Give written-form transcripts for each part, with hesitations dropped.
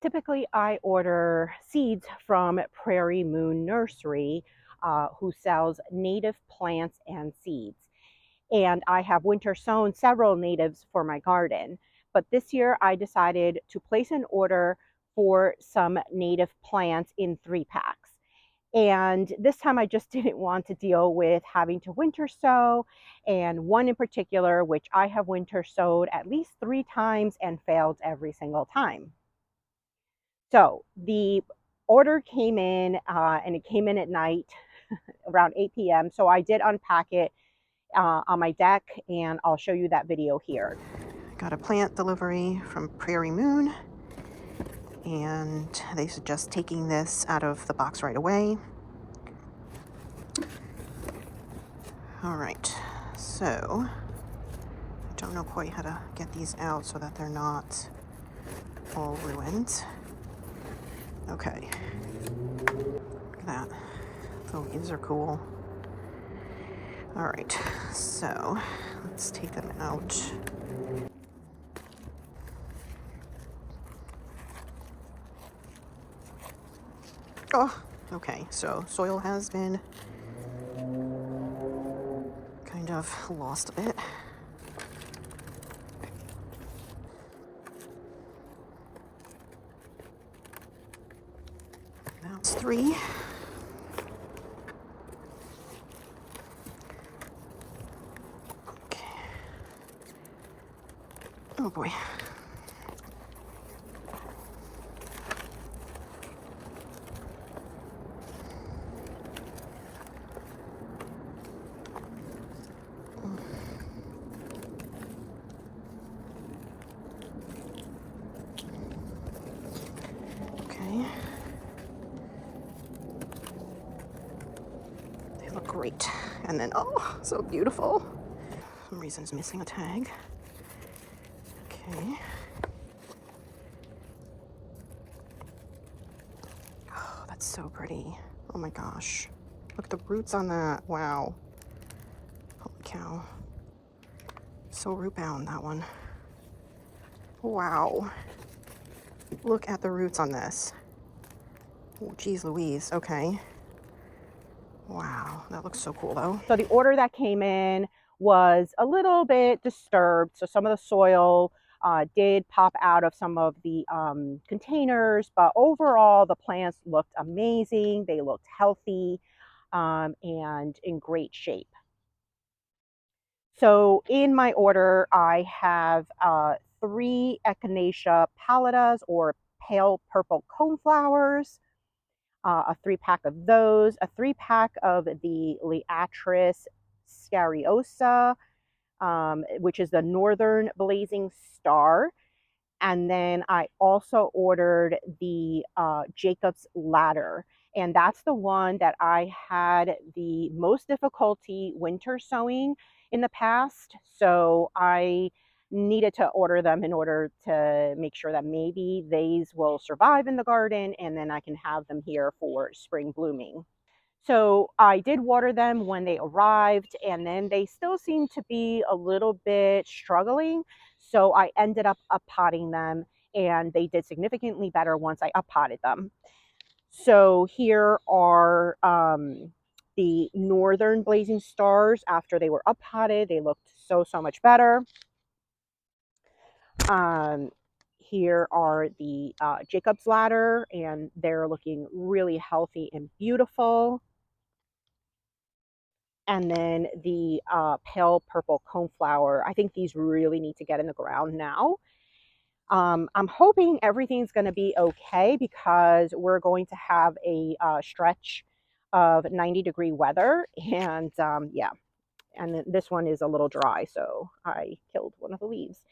Typically, I order seeds from Prairie Moon Nursery, who sells native plants and seeds. And I have winter sown several natives for my garden. But this year, I decided to place an order for some native plants in 3 packs. And this time I just didn't want to deal with having to winter sow. And one in particular, which I have winter sowed at least 3 times and failed every single time. So the order came in, and it came in at night around 8 p.m. So I did unpack it on my deck, and I'll show you that video here. Got a plant delivery from Prairie Moon, and they suggest taking this out of the box right away. All right, so I don't know quite how to get these out so that they're not all ruined. Okay, look at that. The leaves are cool. All right, so let's take them out. Oh, okay, so soil has been kind of lost a bit. That's 3. Okay. Oh boy. Okay. They look great. And then, oh, so beautiful. For some reason it's missing a tag. Okay. Oh, that's so pretty. Oh my gosh. Look at the roots on that. Wow. Holy cow. So root bound, that one. Wow. Look at the roots on this. Oh, geez Louise. Okay. Wow. That looks so cool, though. So the order that came in was a little bit disturbed. So some of the soil did pop out of some of the containers, but overall the plants looked amazing. They looked healthy and in great shape. So in my order, I have 3 Echinacea pallidas, or pale purple coneflowers, a 3-pack of those, a 3-pack of the Liatris scariosa, which is the northern blazing star. And then I also ordered the Jacob's ladder. And that's the one that I had the most difficulty winter sowing in the past. So I needed to order them in order to make sure that maybe these will survive in the garden, and then I can have them here for spring blooming. So I did water them when they arrived, and then they still seem to be a little bit struggling. So I ended up uppotting them, and they did significantly better once I uppotted them. So here are the northern blazing stars after they were uppotted. They looked so much better. Here are the Jacob's ladder, and they're looking really healthy and beautiful. And then the pale purple coneflower. I think these really need to get in the ground now. I'm hoping everything's going to be okay, because we're going to have a stretch of 90-degree weather. And yeah, and this one is a little dry, so I killed one of the leaves.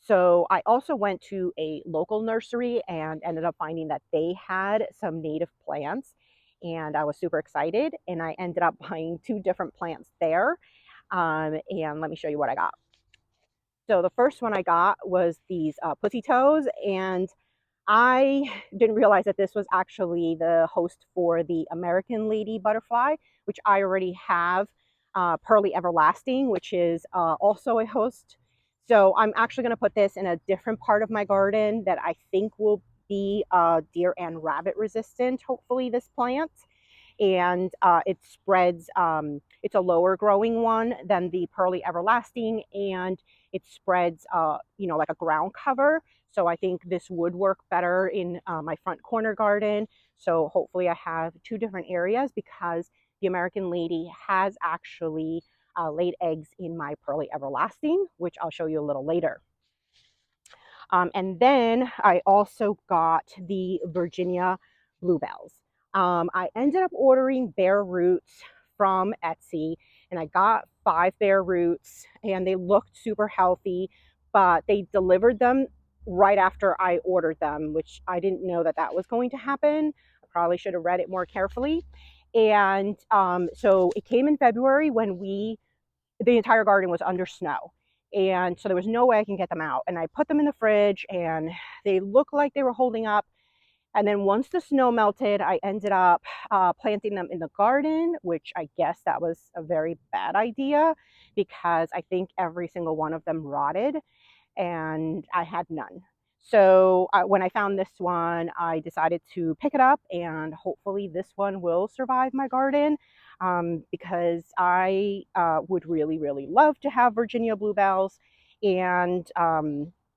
So I also went to a local nursery and ended up finding that they had some native plants, and I was super excited, and I ended up buying 2 different plants there. And let me show you what I got. So the first one I got was these pussy toes, and I didn't realize that this was actually the host for the American lady butterfly, which I already have. Pearly Everlasting, which is also a host. So I'm actually going to put this in a different part of my garden that I think will be deer and rabbit resistant, hopefully, this plant. And it spreads, it's a lower growing one than the Pearly Everlasting, and it spreads, like a ground cover. So I think this would work better in my front corner garden. So hopefully I have two different areas, because the American Lady has actually laid eggs in my Pearly Everlasting, which I'll show you a little later. And then I also got the Virginia Bluebells. I ended up ordering bare roots from Etsy, and I got 5 bare roots, and they looked super healthy, but they delivered them right after I ordered them, which I didn't know that that was going to happen. I probably should have read it more carefully. And so it came in February when the entire garden was under snow. And so there was no way I can get them out. And I put them in the fridge, and they looked like they were holding up. And then once the snow melted, I ended up planting them in the garden, which I guess that was a very bad idea, because I think every single one of them rotted, and I had none. So when I found this one, I decided to pick it up, and hopefully this one will survive my garden, because I would really, really love to have Virginia bluebells and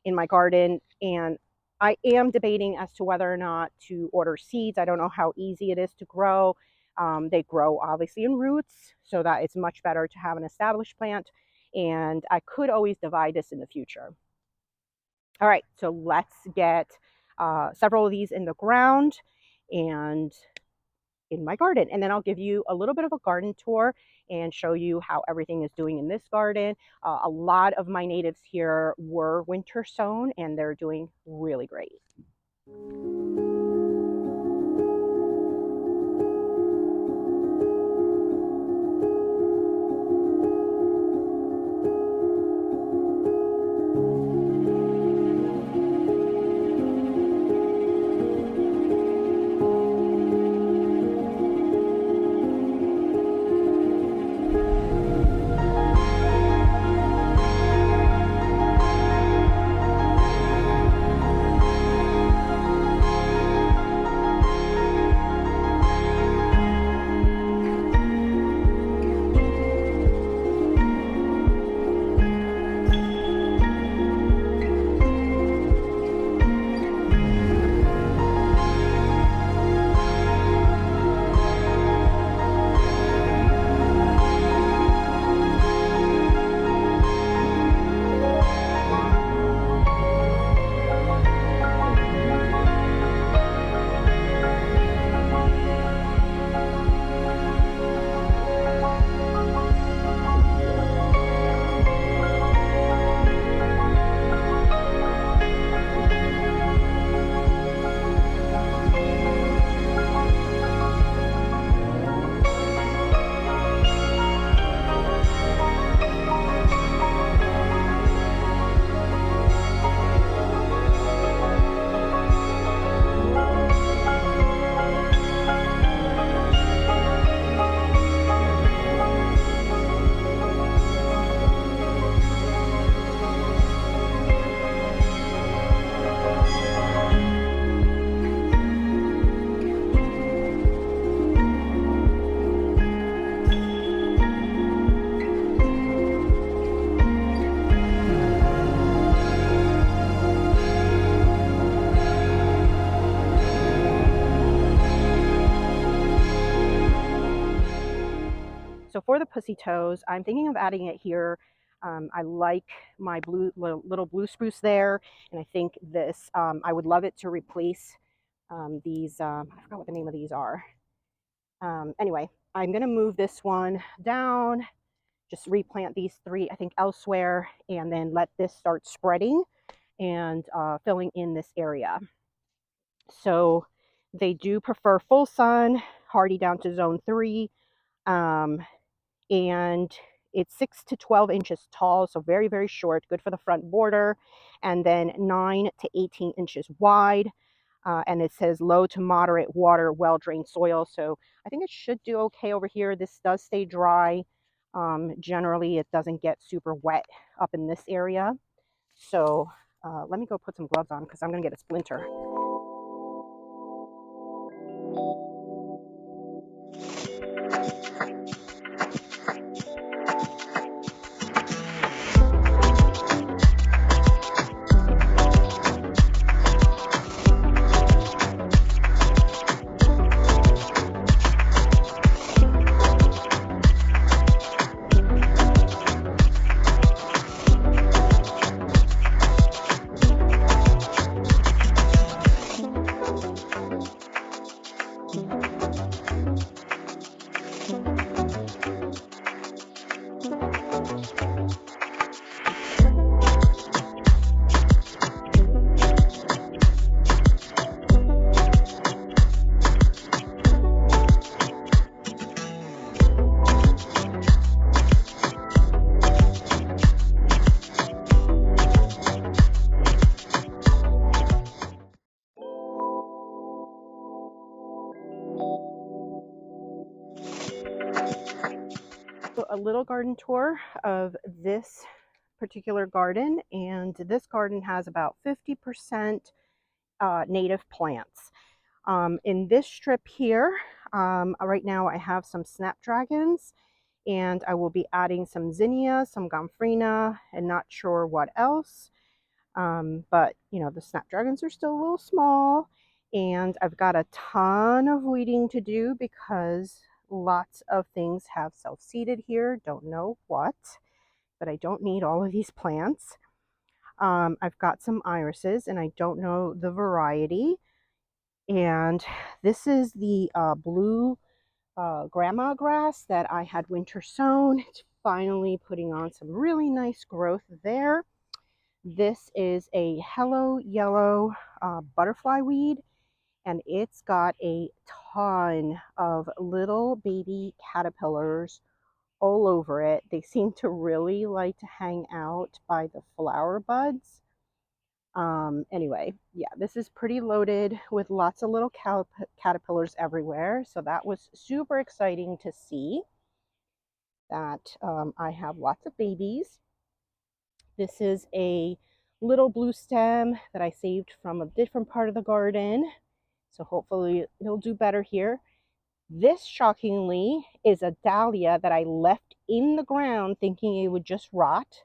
in my garden. And I am debating as to whether or not to order seeds. I don't know how easy it is to grow. They grow obviously in roots, so that it's much better to have an established plant. And I could always divide this in the future. All right, so let's get several of these in the ground and in my garden. And then I'll give you a little bit of a garden tour and show you how everything is doing in this garden. A lot of my natives here were winter sown, and they're doing really great. So for the pussy toes, I'm thinking of adding it here. I like my little blue spruce there, and I think this, I would love it to replace these, I forgot what the name of these are. Anyway, I'm going to move this one down, just replant these 3, I think, elsewhere, and then let this start spreading and filling in this area. So they do prefer full sun, hardy down to zone 3. And it's 6 to 12 inches tall, so very, very short, good for the front border, and then 9 to 18 inches wide. And it says low to moderate water, well-drained soil. So I think it should do okay over here. This does stay dry. Generally, it doesn't get super wet up in this area. So let me go put some gloves on, because I'm going to get a splinter. So a little garden tour of this particular garden, and this garden has about 50% native plants. In this strip here, right now I have some snapdragons, and I will be adding some zinnias, some gomphrena, and not sure what else. But you know, the snapdragons are still a little small, and I've got a ton of weeding to do because lots of things have self-seeded here. Don't know what, but I don't need all of these plants. I've got some irises, and I don't know the variety. And this is the blue grandma grass that I had winter sown. It's finally putting on some really nice growth there. This is a hello yellow butterfly weed, and it's got a ton of little baby caterpillars all over it. They seem to really like to hang out by the flower buds. Anyway, yeah, this is pretty loaded with lots of little caterpillars everywhere. So that was super exciting to see that I have lots of babies. This is a little blue stem that I saved from a different part of the garden. So hopefully it'll do better here. This, shockingly, is a dahlia that I left in the ground thinking it would just rot.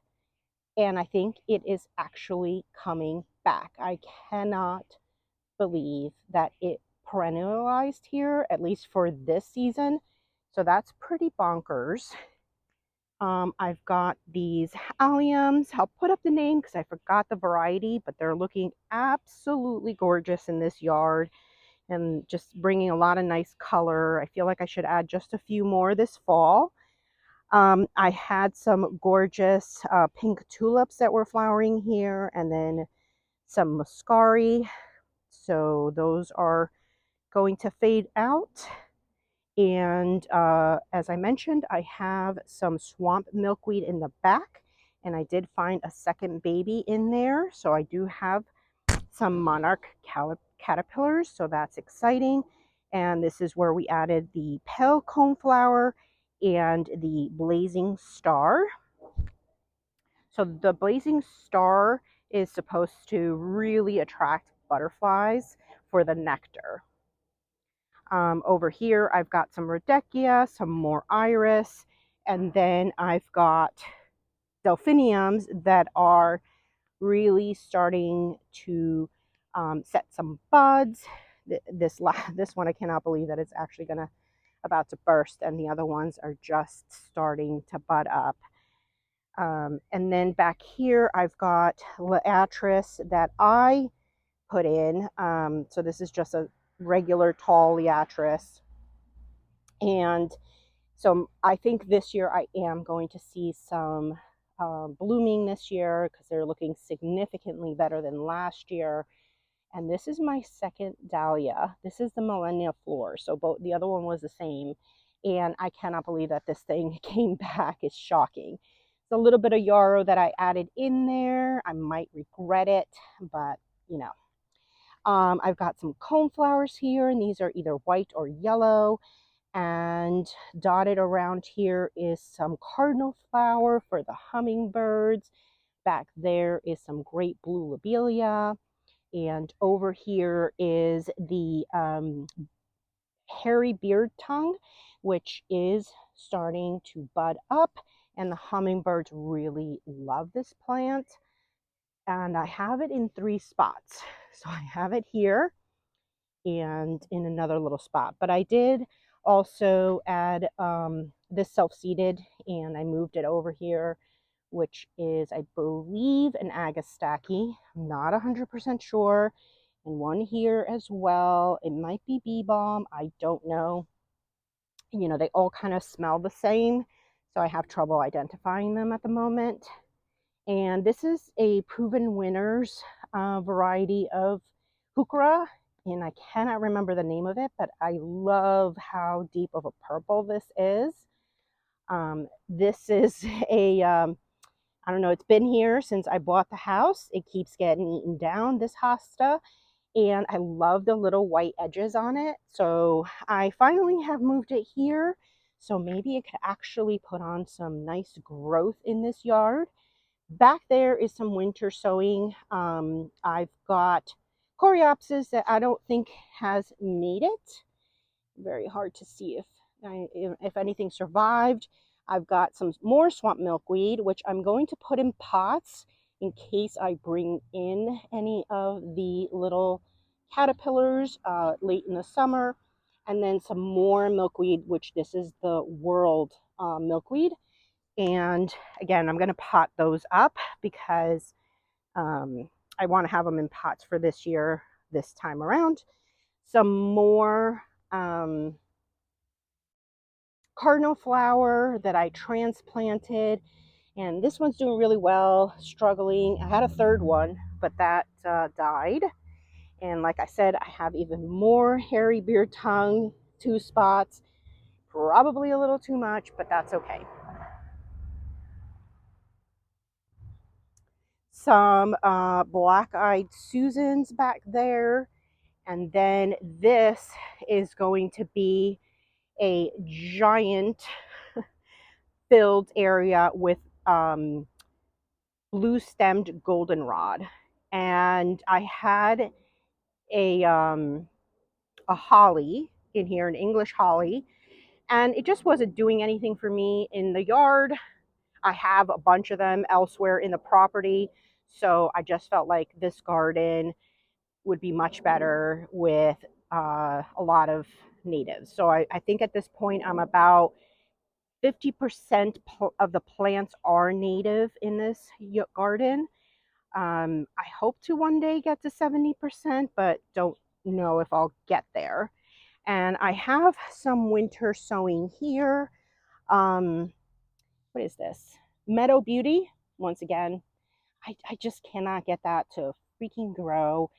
And I think it is actually coming back. I cannot believe that it perennialized here, at least for this season. So that's pretty bonkers. I've got these alliums. I'll put up the name because I forgot the variety, but they're looking absolutely gorgeous in this yard and just bringing a lot of nice color. I feel like I should add just a few more this fall. I had some gorgeous pink tulips that were flowering here, and then some muscari. So those are going to fade out. And as I mentioned, I have some swamp milkweed in the back, and I did find a second baby in there. So I do have some monarch caterpillars, so that's exciting. And this is where we added the pale coneflower and the blazing star. So the blazing star is supposed to really attract butterflies for the nectar. Over here, I've got some rhodechia, some more iris, and then I've got delphiniums that are really starting to set some buds. This one, I cannot believe that it's actually about to burst, and the other ones are just starting to bud up. And then back here, I've got liatris that I put in. So this is just a regular tall liatris. And so I think this year I am going to see some blooming this year because they're looking significantly better than last year. And this is my second dahlia. This is the Millennia Floor. So both, the other one was the same. And I cannot believe that this thing came back. It's shocking. It's a little bit of yarrow that I added in there. I might regret it, but you know. I've got some coneflowers here, and these are either white or yellow. And dotted around here is some cardinal flower for the hummingbirds. Back there is some great blue lobelia. And over here is the hairy beard tongue, which is starting to bud up. And the hummingbirds really love this plant. And I have it in 3 spots. So I have it here and in another little spot. But I did also add this self-seeded, and I moved it over here, which is, I believe, an Agastache. I'm not 100% sure. And one here as well. It might be bee balm. I don't know. You know, they all kind of smell the same, so I have trouble identifying them at the moment. And this is a Proven Winners variety of heuchera, and I cannot remember the name of it, but I love how deep of a purple this is. This is a, I don't know, it's been here since I bought the house. It keeps getting eaten down, this hosta, and I love the little white edges on it. So I finally have moved it here So maybe it could actually put on some nice growth in this yard. Back there is some winter sowing. I've got coreopsis that I don't think has made it. Very hard to see if anything survived. I've got some more swamp milkweed, which I'm going to put in pots in case I bring in any of the little caterpillars late in the summer. And then some more milkweed, which this is the world milkweed. And again, I'm going to pot those up because I want to have them in pots for this year, this time around. Some more cardinal flower that I transplanted, and this one's doing really well, struggling. I had a third one, but that died. And like I said, I have even more hairy beard tongue, 2 spots, probably a little too much, but that's okay. Some black-eyed Susans back there, and then this is going to be a giant filled area with blue-stemmed goldenrod. And I had a holly in here, an English holly, and it just wasn't doing anything for me in the yard. I have a bunch of them elsewhere in the property, so I just felt like this garden would be much better with a lot of natives. So I think at this point I'm about 50% of the plants are native in this garden. I hope to one day get to 70%, but don't know if I'll get there. And I have some winter sowing here. What is this? Meadow Beauty. Once again, I just cannot get that to freaking grow.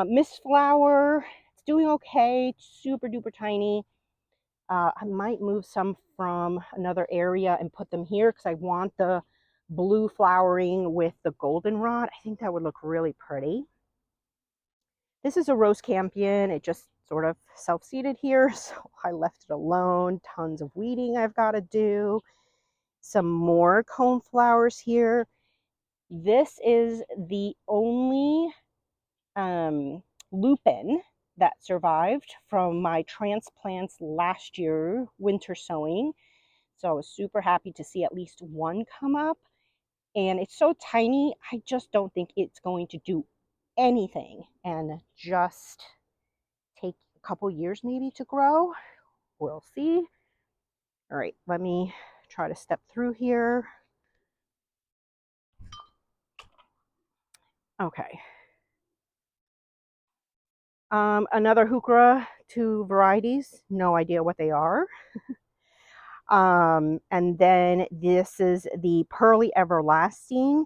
Miss Flower, it's doing okay. It's super duper tiny. I might move some from another area and put them here because I want the blue flowering with the goldenrod. I think that would look really pretty. This is a rose campion. It just sort of self-seeded here, so I left it alone. Tons of weeding I've got to do. Some more coneflowers here. This is the only lupin that survived from my transplants last year, winter sowing. So I was super happy to see at least one come up. And it's so tiny, I just don't think it's going to do anything and just take a couple years maybe to grow. We'll see. All right, let me try to step through here. Okay. Another heuchera, 2 varieties, no idea what they are. And then this is the Pearly Everlasting,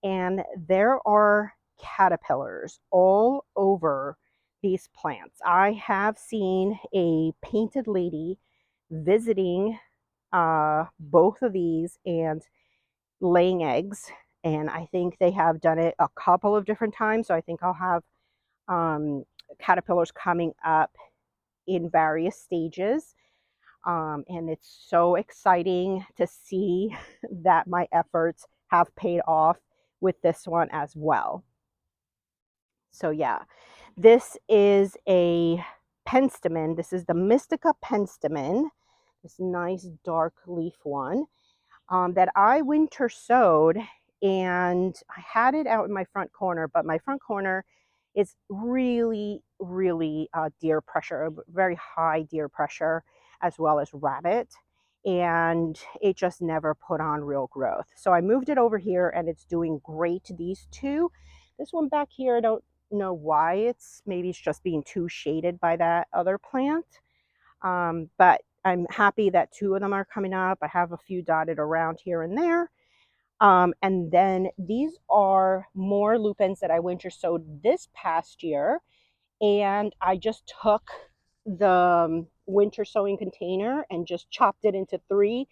and there are caterpillars all over these plants. I have seen a painted lady visiting both of these and laying eggs, and I think they have done it a couple of different times. So I think I'll have caterpillars coming up in various stages. And it's so exciting to see that my efforts have paid off with this one as well. So yeah, this is a penstemon. This is the Mystica penstemon, this nice dark leaf one that I winter sowed, and I had it out in my front corner, but my front corner is really, really deer pressure, very high deer pressure, as well as rabbit, and it just never put on real growth. So I moved it over here, and it's doing great, these two. This one back here, I don't know why maybe it's just being too shaded by that other plant. But I'm happy that 2 of them are coming up. I have a few dotted around here and there. And then these are more lupins that I winter sowed this past year. And I just took the winter sowing container and just chopped it into 3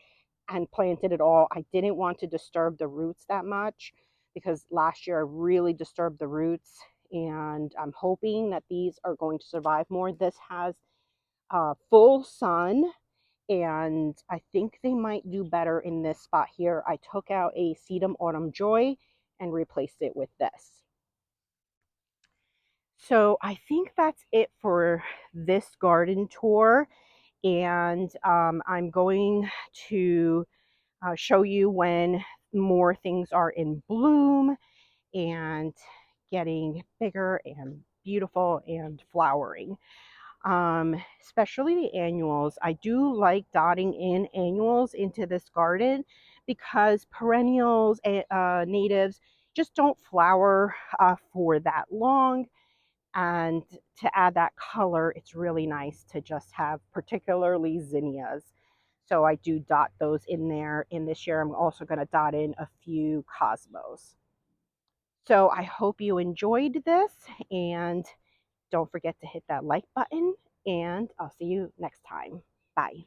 and planted it all. I didn't want to disturb the roots that much because last year I really disturbed the roots. And I'm hoping that these are going to survive more. This has full sun, and I think they might do better in this spot here. I took out a Sedum Autumn Joy and replaced it with this. So I think that's it for this garden tour, and I'm going to show you when more things are in bloom and getting bigger and beautiful and flowering. Especially the annuals. I do like dotting in annuals into this garden because perennials and natives just don't flower for that long. And to add that color, it's really nice to just have particularly zinnias. So I do dot those in there. In this year, I'm also going to dot in a few cosmos. So I hope you enjoyed this, and don't forget to hit that like button, and I'll see you next time. Bye.